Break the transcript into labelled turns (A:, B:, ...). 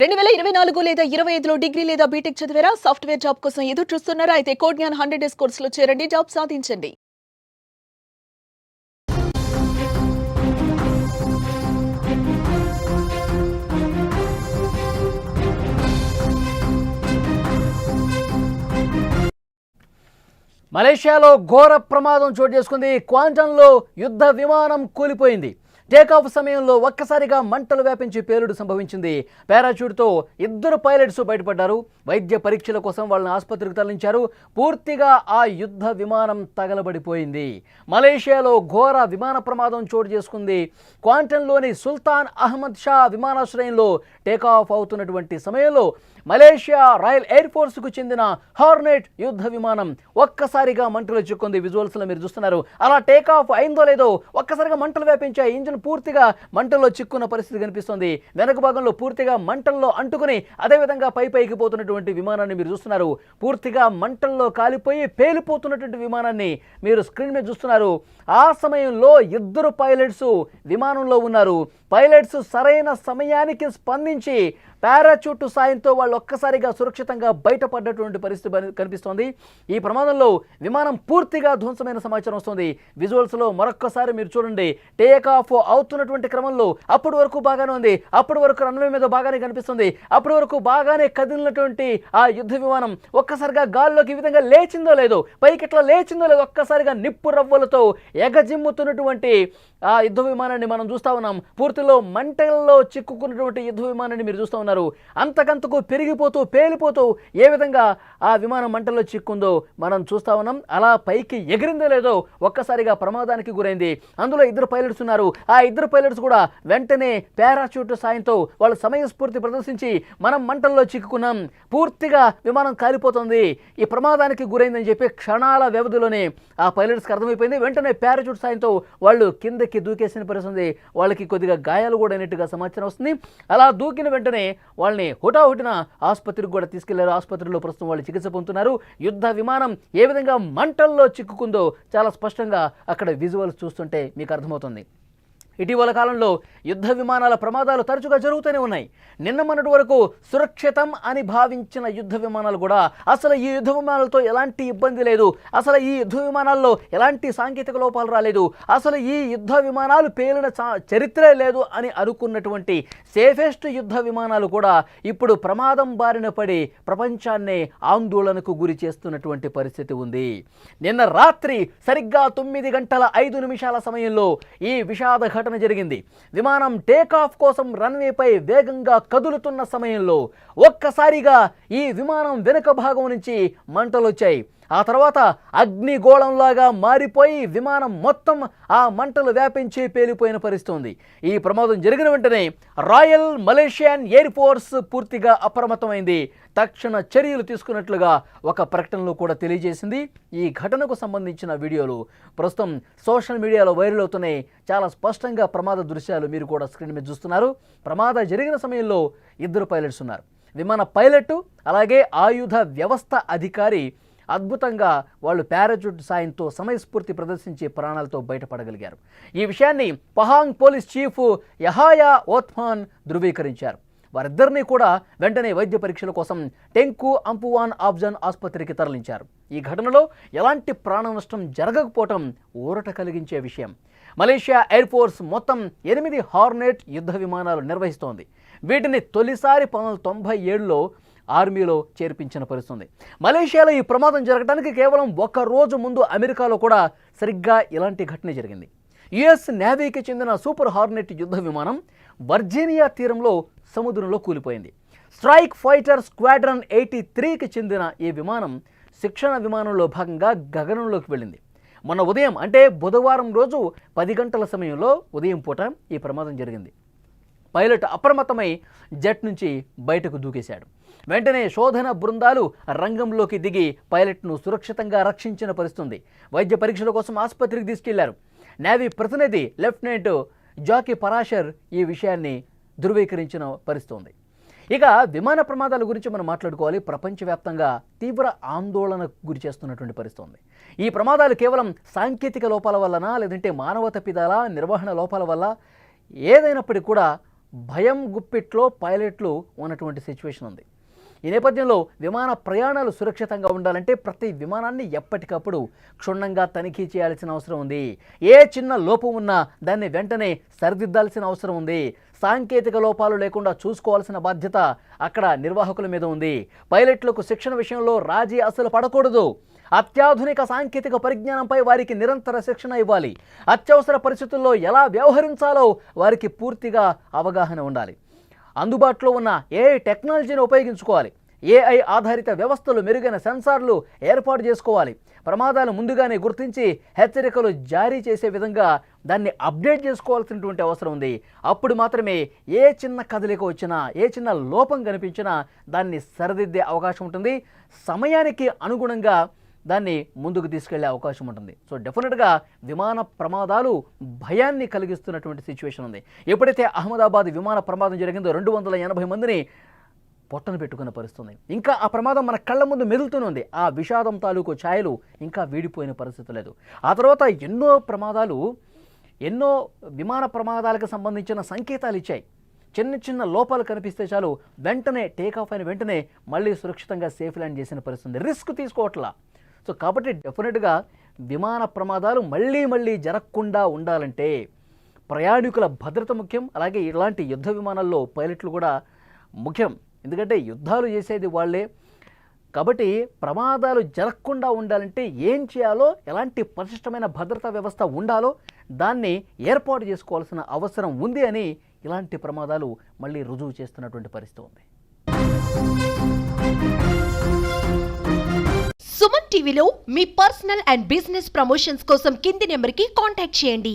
A: 2024 లేదా 25లో డిగ్రీ లేదా బీటెక్ చదివారా? సాఫ్ట్‌వేర్ జాబ్ కోసం ఎదురు చూస్తున్నారా? అయితే కోడ్‌జ్ఞాన్ 100 డేస్ కోర్సులో చేరండి. జాబ్ సాధించండి.
B: మలేషియాలో ఘోర ప్రమాదం చోటు చేసుకుంది. క్వాంటన్లో యుద్ధ విమానం కూలిపోయింది. టేకాఫ్ సమయంలో ఒక్కసారిగా మంటలు వ్యాపించి పేలుడు సంభవించింది. పారాచూట్తో ఇద్దరు పైలట్స్ బయటపడ్డారు. వైద్య పరీక్షల కోసం వాళ్ళని ఆసుపత్రికి తరలించారు. పూర్తిగా ఆ యుద్ధ విమానం తగలబడిపోయింది. మలేషియాలో ఘోర విమాన ప్రమాదం చోటు చేసుకుంది. క్వాంటన్లోని సుల్తాన్ అహ్మద్ షా విమానాశ్రయంలో టేకాఫ్ అవుతున్నటువంటి సమయంలో మలేషియా రాయల్ ఎయిర్ ఫోర్స్కు చెందిన హార్నెట్ యుద్ధ విమానం ఒక్కసారిగా మంటలు చిక్కుంది. విజువల్స్లో మీరు చూస్తున్నారు. అలా టేకాఫ్ అయిందో లేదో ఒక్కసారిగా మంటలు వ్యాపించాయి. ఇంజిన్ పూర్తిగా మంటల్లో చిక్కున్న పరిస్థితి కనిపిస్తుంది. వెనక భాగంలో పూర్తిగా మంటల్లో అంటుకుని అదేవిధంగా పైకి పోతున్నటువంటి విమానాన్ని మీరు చూస్తున్నారు. పూర్తిగా మంటల్లో కాలిపోయి పేలిపోతున్నటువంటి విమానాన్ని మీరు స్క్రీన్ మీద చూస్తున్నారు. ఆ సమయంలో ఇద్దరు పైలట్స్ విమానంలో ఉన్నారు. పైలట్స్ సరైన సమయానికి స్పందించి పారాచూట్ సాయంతో వాళ్ళు ఒక్కసారిగా సురక్షితంగా బయటపడ్డటువంటి పరిస్థితి కనిపిస్తోంది. ఈ ప్రమాదంలో విమానం పూర్తిగా ధ్వంసమైన సమాచారం వస్తుంది. విజువల్స్లో మరొక్కసారి మీరు చూడండి. టేక్ ఆఫ్ అవుతున్నటువంటి క్రమంలో అప్పటి వరకు బాగానే ఉంది. అప్పటి వరకు రన్వే మీద బాగానే కనిపిస్తుంది. అప్పటి వరకు బాగానే కదిలినటువంటి ఆ యుద్ధ విమానం ఒక్కసారిగా గాల్లోకి ఈ విధంగా లేచిందో లేదో, పైకి ఎట్లా లేచిందో లేదో ఒక్కసారిగా నిప్పు రవ్వలతో ఎగజిమ్ముతున్నటువంటి ఆ యుద్ధ విమానాన్ని మనం చూస్తూ ఉన్నాం. పూర్తిలో మంటల్లో చిక్కుకున్నటువంటి యుద్ధ విమానాన్ని మీరు చూస్తూ ఉన్నారు. అంతకంతకు పెరిగిపోతూ పేలిపోతూ ఏ విధంగా ఆ విమానం మంటల్లో చిక్కుందో మనం చూస్తూ ఉన్నాం. అలా పైకి ఎగిరిందో లేదో ఒక్కసారిగా ప్రమాదానికి గురైంది. అందులో ఇద్దరు పైలట్స్ ఉన్నారు. ఆ ఇద్దరు పైలట్స్ కూడా వెంటనే పారాచూట్ సాయంతో వాళ్ళు సమయస్ఫూర్తి ప్రదర్శించి మనం మంటల్లో చిక్కుకున్నాం, పూర్తిగా విమానం కాలిపోతుంది, ఈ ప్రమాదానికి గురైందని చెప్పి క్షణాల వ్యవధిలోనే ఆ పైలట్స్కి అర్థమైపోయింది. వెంటనే పారాచూట్ సాయంతో వాళ్ళు కిందకి దూకేసిన పరిస్థితుంది. వాళ్ళకి కొద్దిగా గాయాలు కూడా అయినట్టుగా సమాచారం వస్తుంది. అలా దూకిన వెంటనే వాళ్ళని హుటాహుటిన ఆసుపత్రికి కూడా తీసుకెళ్లారు. ఆసుపత్రిలో ప్రస్తుతం వాళ్ళు చికిత్స పొందుతున్నారు. యుద్ధ విమానం ఏ విధంగా మంటల్లో చిక్కుకుందో చాలా స్పష్టంగా అక్కడ విజువల్స్ చూస్తుంటే మీకు అర్థమవుతుంది. ఇటీవల కాలంలో యుద్ధ విమానాల ప్రమాదాలు తరచుగా జరుగుతూనే ఉన్నాయి. నిన్న మొన్నటి వరకు సురక్షితం అని భావించిన యుద్ధ విమానాలు కూడా అసలు ఈ యుద్ధ విమానాలతో ఎలాంటి ఇబ్బంది లేదు, అసలు ఈ యుద్ధ విమానాల్లో ఎలాంటి సాంకేతిక లోపాలు రాలేదు, అసలు ఈ యుద్ధ విమానాలు పేలిన చరిత్రే లేదు అని అనుకున్నటువంటి సేఫెస్ట్ యుద్ధ విమానాలు కూడా ఇప్పుడు ప్రమాదం బారిన పడి ప్రపంచాన్నే ఆందోళనకు గురి చేస్తున్నటువంటి పరిస్థితి ఉంది. నిన్న రాత్రి సరిగ్గా 9:05 సమయంలో ఈ విషాద ఘటన జరిగింది. విమానం టేకాఫ్ కోసం రన్వేపై వేగంగా కదులుతున్న సమయంలో ఒక్కసారిగా ఈ విమానం వెనుక భాగం నుంచి మంటలు వచ్చాయి. ఆ తర్వాత అగ్నిగోళంలాగా మారిపోయి విమానం మొత్తం ఆ మంటలు వ్యాపించి పేలిపోయిన పరిస్థితి ఉంది. ఈ ప్రమాదం జరిగిన వెంటనే రాయల్ మలేషియన్ ఎయిర్ ఫోర్స్ పూర్తిగా అప్రమత్తమైంది. తక్షణ చర్యలు తీసుకున్నట్లుగా ఒక ప్రకటనలో కూడా తెలియజేసింది. ఈ ఘటనకు సంబంధించిన వీడియోలు ప్రస్తుతం సోషల్ మీడియాలో వైరల్ అవుతున్నాయి. చాలా స్పష్టంగా ప్రమాద దృశ్యాలు మీరు కూడా స్క్రీన్ మీద చూస్తున్నారు. ప్రమాదం జరిగిన సమయంలో ఇద్దరు పైలట్స్ ఉన్నారు. విమాన పైలట్ అలాగే ఆయుధ వ్యవస్థ అధికారి అద్భుతంగా వాళ్ళు పారాచూట్ సాయంతో సమయస్ఫూర్తి ప్రదర్శించి ప్రాణాలతో బయటపడగలిగారు. ఈ విషయాన్ని పహాంగ్ పోలీస్ చీఫ్ యహాయా ఓత్మాన్ ధృవీకరించారు. వారిద్దరినీ కూడా వెంటనే వైద్య పరీక్షల కోసం టెంకు అంపువాన్ ఆబ్జన్ ఆసుపత్రికి తరలించారు. ఈ ఘటనలో ఎలాంటి ప్రాణ నష్టం జరగకపోవటం ఊరట కలిగించే విషయం. మలేషియా ఎయిర్ ఫోర్స్ మొత్తం 8 హార్నెట్ యుద్ధ విమానాలు నిర్వహిస్తోంది. వీటిని తొలిసారి 1997లో ఆర్మీలో చేర్పించిన పరిస్థితుంది. మలేషియాలో ఈ ప్రమాదం జరగడానికి కేవలం ఒక రోజు ముందు అమెరికాలో కూడా సరిగ్గా ఇలాంటి ఘటన జరిగింది. యుఎస్ నేవీకి చెందిన సూపర్ హార్నెట్ యుద్ధ విమానం వర్జీనియా తీరంలో సముద్రంలో కూలిపోయింది. స్ట్రైక్ ఫైటర్ స్క్వాడ్రన్ 83కి చెందిన ఈ విమానం శిక్షణ విమానంలో భాగంగా గగనంలోకి వెళ్ళింది. మొన్న ఉదయం అంటే బుధవారం రోజు 10 గంటల సమయంలో ఉదయం పూట ఈ ప్రమాదం జరిగింది. పైలట్ అప్రమత్తమై జెట్ నుంచి బయటకు దూకేశాడు. వెంటనే శోధన బృందాలు రంగంలోకి దిగి పైలట్ను సురక్షితంగా రక్షించిన పరిస్థితుంది. వైద్య పరీక్షల కోసం ఆసుపత్రికి తీసుకెళ్లారు. నేవీ ప్రతినిధి లెఫ్టినెంట్ జాకీ పరాషర్ ఈ విషయాన్ని ధృవీకరించిన పరిస్థితుంది. ఇక విమాన ప్రమాదాల గురించి మనం మాట్లాడుకోవాలి. ప్రపంచవ్యాప్తంగా తీవ్ర ఆందోళనకు గురి చేస్తున్నటువంటి పరిస్థితి ఉంది. ఈ ప్రమాదాలు కేవలం సాంకేతిక లోపాల వలన లేదంటే మానవ తప్పిదాల నిర్వహణ లోపాల వల్ల ఏదైనప్పటికీ కూడా భయం గుప్పిట్లో పైలట్లు ఉన్నటువంటి సిచ్యువేషన్ ఉంది. ఈ నేపథ్యంలో విమాన ప్రయాణాలు సురక్షితంగా ఉండాలంటే ప్రతి విమానాన్ని ఎప్పటికప్పుడు క్షుణ్ణంగా తనిఖీ చేయాల్సిన అవసరం ఉంది. ఏ చిన్న లోపం ఉన్నా దాన్ని వెంటనే సరిదిద్దాల్సిన అవసరం ఉంది. సాంకేతిక లోపాలు లేకుండా చూసుకోవాల్సిన బాధ్యత అక్కడ నిర్వాహకుల మీద ఉంది. పైలట్లకు శిక్షణ విషయంలో రాజీ అసలు పడకూడదు. అత్యాధునిక సాంకేతిక పరిజ్ఞానంపై వారికి నిరంతర శిక్షణ ఇవ్వాలి. అత్యవసర పరిస్థితుల్లో ఎలా వ్యవహరించాలో వారికి పూర్తిగా అవగాహన ఉండాలి. అందుబాటులో ఉన్న ఏఐ టెక్నాలజీని ఉపయోగించుకోవాలి. ఏఐ ఆధారిత వ్యవస్థలు, మెరుగైన సెన్సార్లు ఏర్పాటు చేసుకోవాలి. ప్రమాదాలు ముందుగానే గుర్తించి హెచ్చరికలు జారీ చేసే విధంగా దాన్ని అప్డేట్ చేసుకోవాల్సినటువంటి అవసరం ఉంది. అప్పుడు మాత్రమే ఏ చిన్న కదలిక వచ్చినా, ఏ చిన్న లోపం కనిపించినా దాన్ని సరిదిద్దే అవకాశం ఉంటుంది. సమయానికి అనుగుణంగా దాన్ని ముందుకు తీసుకెళ్లే అవకాశం ఉంటుంది. సో డెఫినెట్గా విమాన ప్రమాదాలు భయాన్ని కలిగిస్తున్నటువంటి సిచ్యువేషన్ ఉంది. ఎప్పుడైతే అహ్మదాబాద్ విమాన ప్రమాదం జరిగిందో 280 మందిని పొట్టను పెట్టుకున్న పరిస్థితుంది. ఇంకా ఆ ప్రమాదం మన కళ్ళ ముందు మెదులుతూనే ఉంది. ఆ విషాదం తాలూకు ఛాయలు ఇంకా వీడిపోయిన పరిస్థితి లేదు. ఆ తర్వాత ఎన్నో విమాన ప్రమాదాలకు సంబంధించిన సంకేతాలు ఇచ్చాయి. చిన్న చిన్న లోపాలు కనిపిస్తే చాలు వెంటనే టేకాఫ్ అయిన వెంటనే మళ్ళీ సురక్షితంగా సేఫ్ ల్యాండ్ చేసిన పరిస్థితి. రిస్క్ తీసుకోవట్లా. సో కాబట్టి డెఫినెట్గా విమాన ప్రమాదాలు మళ్ళీ జరగకుండా ఉండాలంటే ప్రయాణికుల భద్రత ముఖ్యం. అలాగే ఇలాంటి యుద్ధ విమానాల్లో పైలట్లు కూడా ముఖ్యం. ఎందుకంటే యుద్ధాలు చేసేది వాళ్ళే. కాబట్టి ప్రమాదాలు జరగకుండా ఉండాలంటే ఏం చేయాలో, ఎలాంటి పటిష్టమైన భద్రతా వ్యవస్థ ఉండాలో దాన్ని ఏర్పాటు చేసుకోవాల్సిన అవసరం ఉంది అని ఇలాంటి ప్రమాదాలు మళ్ళీ రుజువు చేస్తున్నటువంటి పరిస్థితి ఉంది.
C: సుమన్ టీవీలో మీ పర్సనల్ అండ్ బిజినెస్ ప్రమోషన్స్ కోసం కింది నెంబర్కి కాంటాక్ట్ చేయండి.